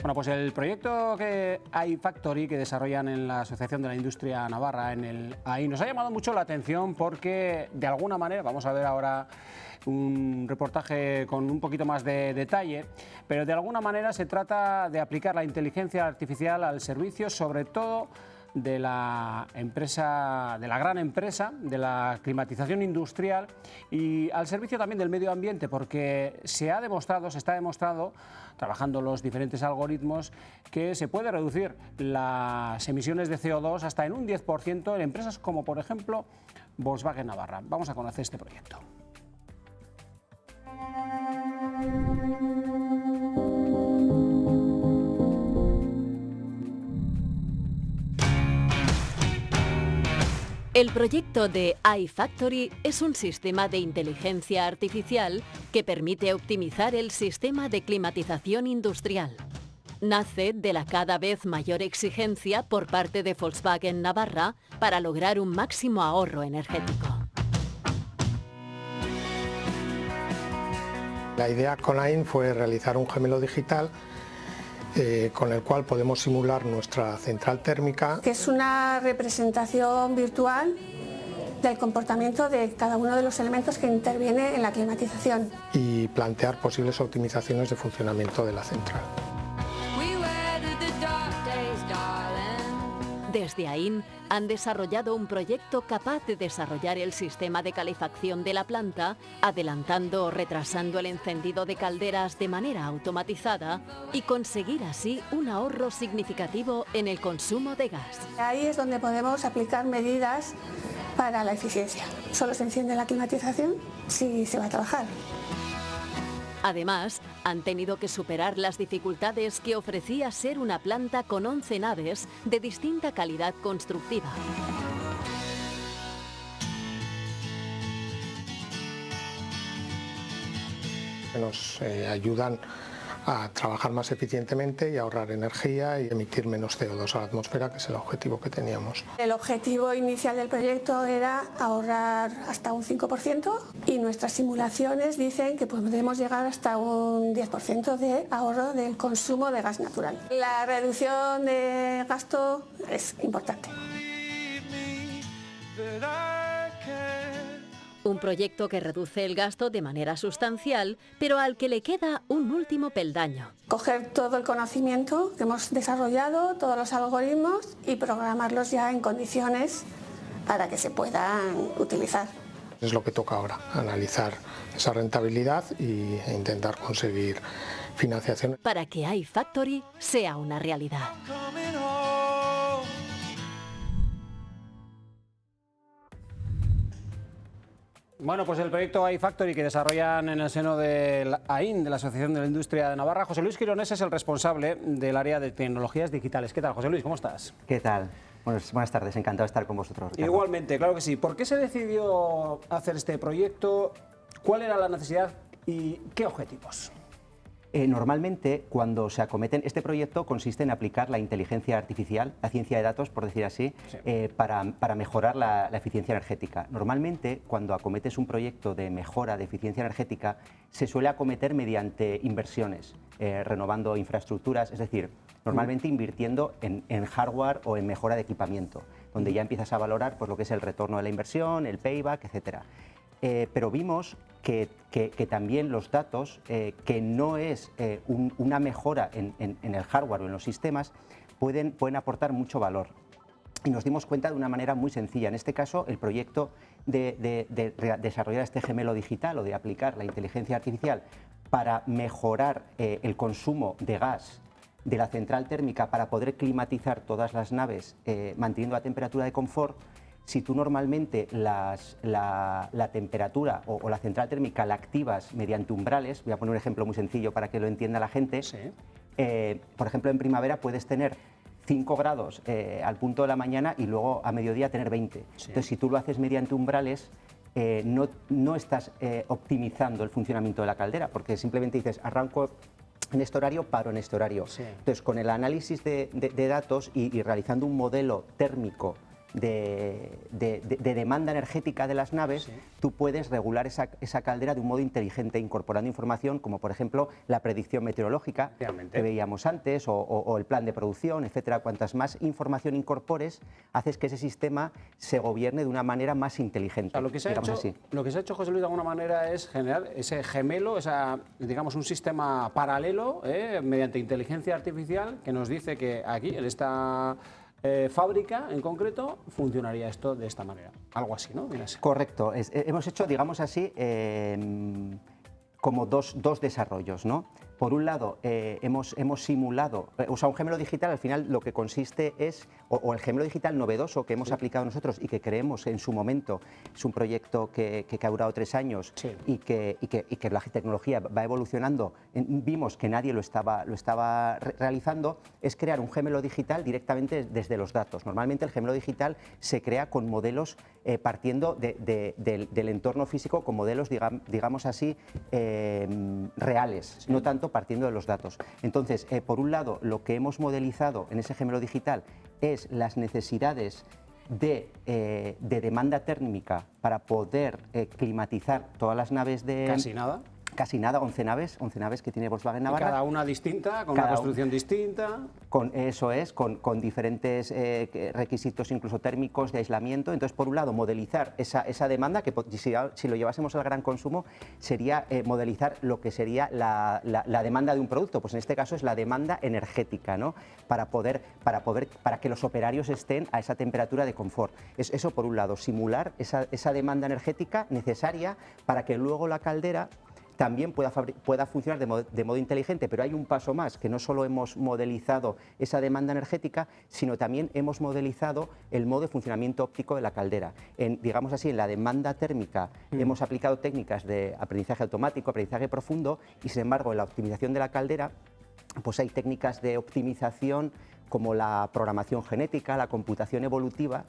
Bueno, pues el proyecto que iFactory, que desarrollan en la Asociación de la Industria Navarra, en el AIN, nos ha llamado mucho la atención porque, de alguna manera, vamos a ver ahora un reportaje con un poquito más de detalle, pero de alguna manera se trata de aplicar la inteligencia artificial al servicio, sobre todo de la empresa, de la gran empresa, de la climatización industrial y al servicio también del medio ambiente, porque se está demostrado, trabajando los diferentes algoritmos, que se puede reducir las emisiones de CO2 hasta en un 10% en empresas como, por ejemplo, Volkswagen Navarra. Vamos a conocer este proyecto. El proyecto de iFactory es un sistema de inteligencia artificial que permite optimizar el sistema de climatización industrial. Nace de la cada vez mayor exigencia por parte de Volkswagen Navarra para lograr un máximo ahorro energético. La idea con AIN fue realizar un gemelo digital con el cual podemos simular nuestra central térmica. Que es una representación virtual del comportamiento de cada uno de los elementos que interviene en la climatización. Y plantear posibles optimizaciones de funcionamiento de la central. Desde AIN han desarrollado un proyecto capaz de desarrollar el sistema de calefacción de la planta, adelantando o retrasando el encendido de calderas de manera automatizada y conseguir así un ahorro significativo en el consumo de gas. Ahí es donde podemos aplicar medidas para la eficiencia. Solo se enciende la climatización si se va a trabajar. Además, han tenido que superar las dificultades que ofrecía ser una planta con 11 naves de distinta calidad constructiva. Nos ayudan a trabajar más eficientemente y ahorrar energía y emitir menos CO2 a la atmósfera, que es el objetivo que teníamos. El objetivo inicial del proyecto era ahorrar hasta un 5% y nuestras simulaciones dicen que podemos llegar hasta un 10% de ahorro del consumo de gas natural. La reducción de gasto es importante. Un proyecto que reduce el gasto de manera sustancial, pero al que le queda un último peldaño. Coger todo el conocimiento que hemos desarrollado, todos los algoritmos y programarlos ya en condiciones para que se puedan utilizar. Es lo que toca ahora, analizar esa rentabilidad e intentar conseguir financiación. Para que iFactory sea una realidad. Bueno, pues el proyecto iFactory que desarrollan en el seno de AIN, de la Asociación de la Industria de Navarra. José Luis Quirones es el responsable del área de tecnologías digitales. ¿Qué tal, José Luis? ¿Cómo estás? ¿Qué tal? Buenas tardes, encantado de estar con vosotros, Ricardo. Igualmente, claro que sí. ¿Por qué se decidió hacer este proyecto? ¿Cuál era la necesidad y qué objetivos? Normalmente, cuando se acometen, este proyecto consiste en aplicar la inteligencia artificial, la ciencia de datos, por decir así, sí, para mejorar la eficiencia energética. Normalmente, cuando acometes un proyecto de mejora de eficiencia energética, se suele acometer mediante inversiones, renovando infraestructuras, es decir, normalmente invirtiendo en hardware o en mejora de equipamiento, donde ya empiezas a valorar pues, lo que es el retorno de la inversión, el payback, etcétera. Pero vimos que también los datos, que no es una mejora en el hardware o en los sistemas, pueden aportar mucho valor. Y nos dimos cuenta de una manera muy sencilla. En este caso, el proyecto de desarrollar este gemelo digital o de aplicar la inteligencia artificial para mejorar el consumo de gas de la central térmica para poder climatizar todas las naves manteniendo la temperatura de confort. Si tú normalmente la temperatura o la central térmica la activas mediante umbrales, voy a poner un ejemplo muy sencillo para que lo entienda la gente, sí. Por ejemplo en primavera puedes tener 5 grados al punto de la mañana y luego a mediodía tener 20. Sí. Entonces si tú lo haces mediante umbrales, no estás optimizando el funcionamiento de la caldera, porque simplemente dices arranco en este horario, paro en este horario. Sí. Entonces con el análisis de datos y realizando un modelo térmico demanda energética de las naves, tú puedes regular esa caldera de un modo inteligente, incorporando información como, por ejemplo, la predicción meteorológica que veíamos antes, o el plan de producción, etcétera. Cuantas más información incorpores, haces que ese sistema se gobierne de una manera más inteligente. O sea, lo que se ha hecho, José Luis, de alguna manera es generar ese gemelo, digamos, un sistema paralelo mediante inteligencia artificial que nos dice que aquí, en esta fábrica en concreto, funcionaría esto de esta manera. Algo así, ¿no? Correcto. Hemos hecho, digamos así, como dos desarrollos, ¿no? Por un lado, hemos simulado, o sea, un gemelo digital al final lo que consiste es, o el gemelo digital novedoso que hemos aplicado nosotros y que creemos en su momento, es un proyecto que ha durado 3 años y que la tecnología va evolucionando, vimos que nadie lo estaba realizando, es crear un gemelo digital directamente desde los datos. Normalmente el gemelo digital se crea con modelos partiendo del entorno físico, con modelos, digamos así, reales, no tanto partiendo de los datos. Entonces, por un lado, lo que hemos modelizado en ese gemelo digital es las necesidades de demanda térmica para poder climatizar todas las naves de... Casi nada, 11 naves que tiene Volkswagen Navarra. Y cada una distinta, con una construcción distinta. Eso es, con diferentes requisitos incluso térmicos de aislamiento. Entonces, por un lado, modelizar esa demanda, que si lo llevásemos al gran consumo, sería modelizar lo que sería la demanda de un producto. Pues en este caso es la demanda energética, ¿no? Para que los operarios estén a esa temperatura de confort. Eso por un lado, simular esa demanda energética necesaria para que luego la caldera también pueda funcionar de modo inteligente, pero hay un paso más, que no solo hemos modelizado esa demanda energética, sino también hemos modelizado el modo de funcionamiento óptico de la caldera. Digamos así, en la demanda térmica hemos aplicado técnicas de aprendizaje automático, aprendizaje profundo, y sin embargo en la optimización de la caldera pues hay técnicas de optimización como la programación genética, la computación evolutiva,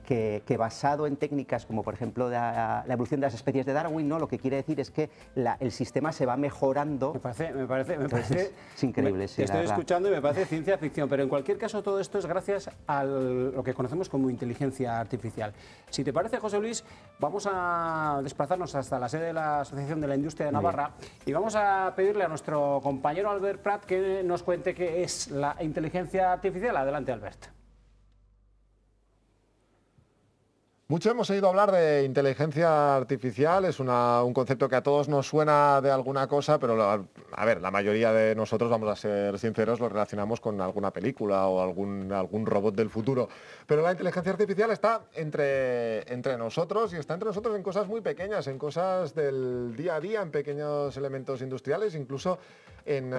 que basado en técnicas como por ejemplo la evolución de las especies de Darwin, ¿no? Lo que quiere decir es que el sistema se va mejorando. Me parece es increíble. Te estoy escuchando y me parece ciencia ficción, pero en cualquier caso todo esto es gracias a lo que conocemos como inteligencia artificial. Si te parece, José Luis, vamos a desplazarnos hasta la sede de la Asociación de la Industria de Navarra y vamos a pedirle a nuestro compañero Albert Prat que nos cuente qué es la inteligencia artificial. Adelante, Albert. Mucho hemos oído hablar de inteligencia artificial, es un concepto que a todos nos suena de alguna cosa, pero a ver, la mayoría de nosotros, vamos a ser sinceros, lo relacionamos con alguna película o algún robot del futuro. Pero la inteligencia artificial está entre nosotros, y está entre nosotros en cosas muy pequeñas, en cosas del día a día, en pequeños elementos industriales, incluso en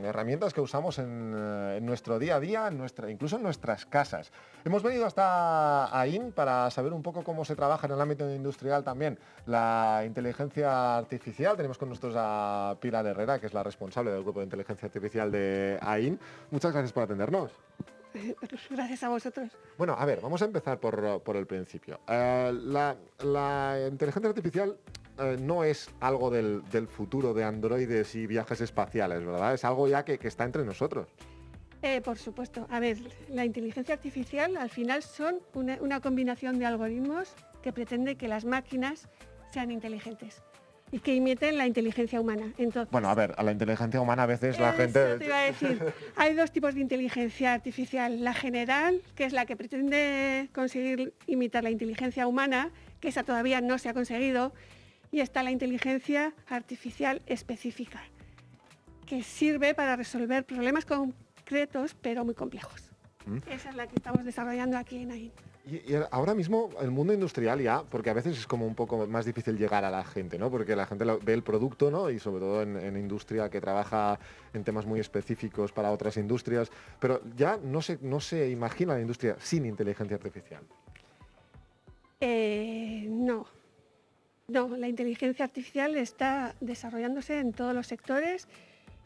herramientas que usamos en nuestro día a día, incluso en nuestras casas. Hemos venido hasta AIN para saber un poco cómo se trabaja en el ámbito industrial también la inteligencia artificial. Tenemos con nosotros a Pilar Herrera, que es la responsable del grupo de inteligencia artificial de AIN. Muchas gracias por atendernos. Gracias a vosotros. Bueno, a ver, vamos a empezar por el principio. La inteligencia artificial no es algo del futuro de androides y viajes espaciales, ¿verdad? Es algo ya que está entre nosotros. Por supuesto. A ver, la inteligencia artificial al final son una combinación de algoritmos que pretende que las máquinas sean inteligentes y que imiten la inteligencia humana. Entonces, bueno, a ver, a la inteligencia humana a veces la gente... Te iba a decir. Hay dos tipos de inteligencia artificial. La general, que es la que pretende conseguir imitar la inteligencia humana, que esa todavía no se ha conseguido, y está la inteligencia artificial específica, que sirve para resolver problemas concretos, pero muy complejos. Esa es la que estamos desarrollando aquí en AIN. Y ahora mismo el mundo industrial ya, porque a veces es como un poco más difícil llegar a la gente, ¿no? Porque la gente ve el producto, ¿no? Y sobre todo en industria que trabaja en temas muy específicos para otras industrias, pero ya no se imagina la industria sin inteligencia artificial. No, la inteligencia artificial está desarrollándose en todos los sectores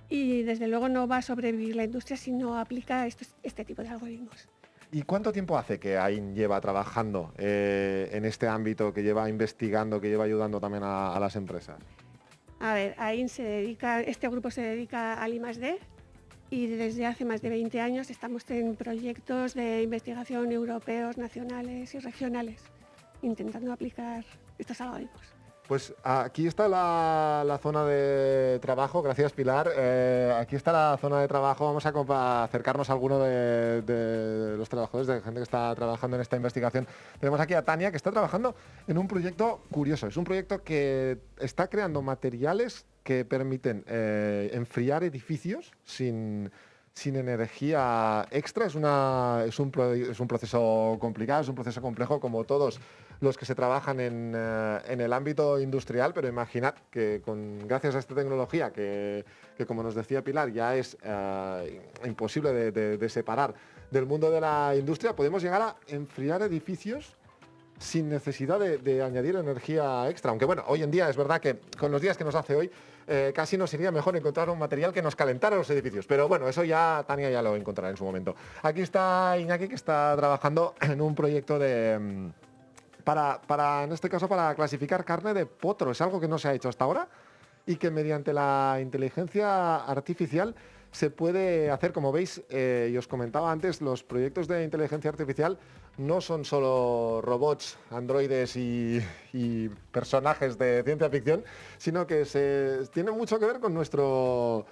y desde luego no va a sobrevivir la industria si no aplica este tipo de algoritmos. ¿Y cuánto tiempo hace que AIN lleva trabajando en este ámbito, que lleva investigando, que lleva ayudando también a las empresas? A ver, AIN este grupo se dedica al I+D y desde hace más de 20 años estamos en proyectos de investigación europeos, nacionales y regionales, intentando aplicar estos algoritmos. Pues aquí está la zona de trabajo, gracias Pilar. Aquí está la zona de trabajo, vamos a acercarnos a alguno de los trabajadores, de gente que está trabajando en esta investigación. Tenemos aquí a Tania, que está trabajando en un proyecto curioso. Es un proyecto que está creando materiales que permiten enfriar edificios sin energía extra. Es un proceso complicado, es un proceso complejo como todos los que se trabajan en el ámbito industrial, pero imaginad que gracias a esta tecnología que como nos decía Pilar ya es imposible de separar del mundo de la industria, podemos llegar a enfriar edificios sin necesidad de añadir energía extra. Aunque bueno, hoy en día es verdad que con los días que nos hace hoy casi nos sería mejor encontrar un material que nos calentara los edificios. Pero bueno, eso ya Tania ya lo encontrará en su momento. Aquí está Iñaki, que está trabajando en un proyecto en este caso, para clasificar carne de potro. Es algo que no se ha hecho hasta ahora y que mediante la inteligencia artificial se puede hacer. Como veis, y os comentaba antes, los proyectos de inteligencia artificial no son solo robots, androides y personajes de ciencia ficción, sino que tiene mucho que ver con nuestro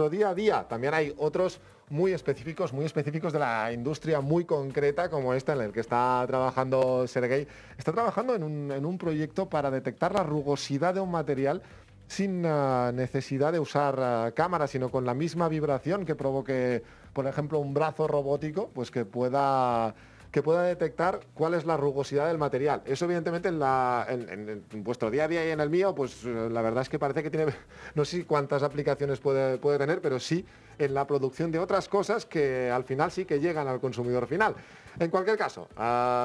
día a día. También hay otros muy específicos de la industria muy concreta, como esta en el que está trabajando Sergey. Está trabajando en un proyecto para detectar la rugosidad de un material sin necesidad de usar cámaras, sino con la misma vibración que provoque, por ejemplo, un brazo robótico, pues que pueda detectar cuál es la rugosidad del material. Eso evidentemente en vuestro día a día y en el mío, pues la verdad es que parece que tiene, no sé cuántas aplicaciones puede tener, pero sí en la producción de otras cosas que al final sí que llegan al consumidor final. En cualquier caso,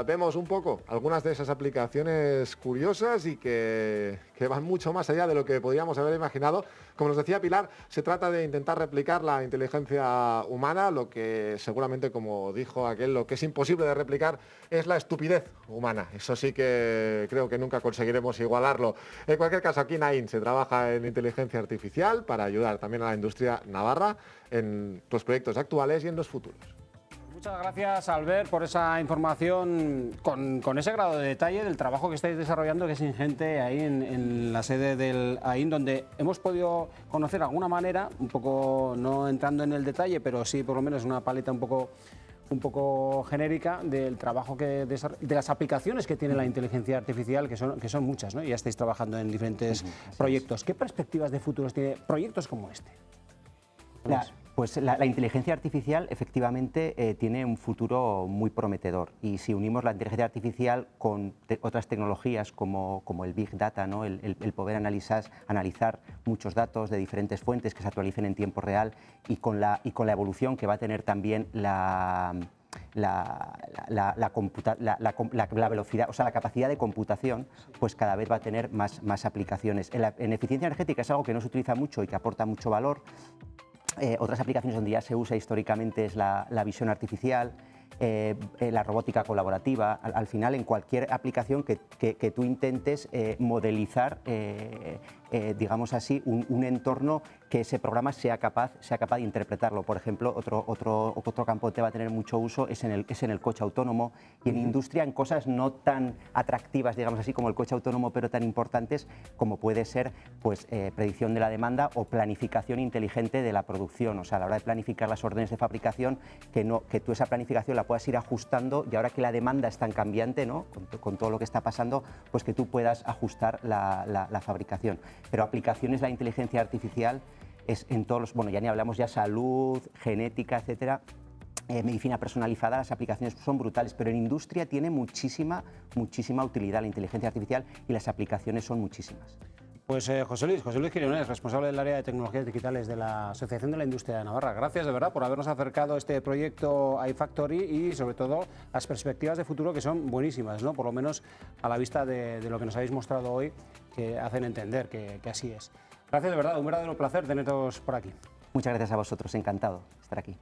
vemos un poco algunas de esas aplicaciones curiosas y que van mucho más allá de lo que podíamos haber imaginado. Como nos decía Pilar, se trata de intentar replicar la inteligencia humana, lo que seguramente, como dijo aquel, lo que es imposible de replicar es la estupidez humana. Eso sí que creo que nunca conseguiremos igualarlo. En cualquier caso, aquí en AIN se trabaja en inteligencia artificial para ayudar también a la industria navarra en los proyectos actuales y en los futuros. Muchas gracias, Albert, por esa información con ese grado de detalle del trabajo que estáis desarrollando, que es ingente ahí en la sede del AIN, donde hemos podido conocer de alguna manera, un poco no entrando en el detalle, pero sí por lo menos una paleta un poco genérica del trabajo de las aplicaciones que tiene la inteligencia artificial, que son muchas, ¿no? Y ya estáis trabajando en diferentes proyectos. ¿Qué perspectivas de futuros tiene proyectos como este? Pues la inteligencia artificial efectivamente tiene un futuro muy prometedor, y si unimos la inteligencia artificial con otras tecnologías como el Big Data, ¿no? el poder analizar muchos datos de diferentes fuentes que se actualicen en tiempo real, y con la evolución que va a tener también la velocidad, o sea, la capacidad de computación, pues cada vez va a tener más aplicaciones. En eficiencia energética es algo que no se utiliza mucho y que aporta mucho valor. Otras aplicaciones donde ya se usa históricamente es la visión artificial, la robótica colaborativa. Al final, en cualquier aplicación que tú intentes modelizar, digamos así, un entorno que ese programa sea capaz de interpretarlo. Por ejemplo, otro campo que va a tener mucho uso es en el coche autónomo, y en industria, en cosas no tan atractivas, digamos así, como el coche autónomo, pero tan importantes como puede ser, pues, predicción de la demanda o planificación inteligente de la producción. O sea, a la hora de planificar las órdenes de fabricación, que tú esa planificación la puedas ir ajustando, y ahora que la demanda es tan cambiante, ¿no? con todo lo que está pasando, pues que tú puedas ajustar la fabricación. Pero aplicaciones de la inteligencia artificial es en todos los, bueno, ya ni hablamos ya salud, genética, etcétera, medicina personalizada. Las aplicaciones son brutales, pero en industria tiene muchísima utilidad la inteligencia artificial, y las aplicaciones son muchísimas. Pues José Luis Quirones, responsable del área de tecnologías digitales de la Asociación de la Industria de Navarra. Gracias de verdad por habernos acercado a este proyecto iFactory y sobre todo las perspectivas de futuro, que son buenísimas, ¿no? Por lo menos a la vista de lo que nos habéis mostrado hoy, que hacen entender que así es. Gracias de verdad, un verdadero placer teneros por aquí. Muchas gracias a vosotros, encantado de estar aquí.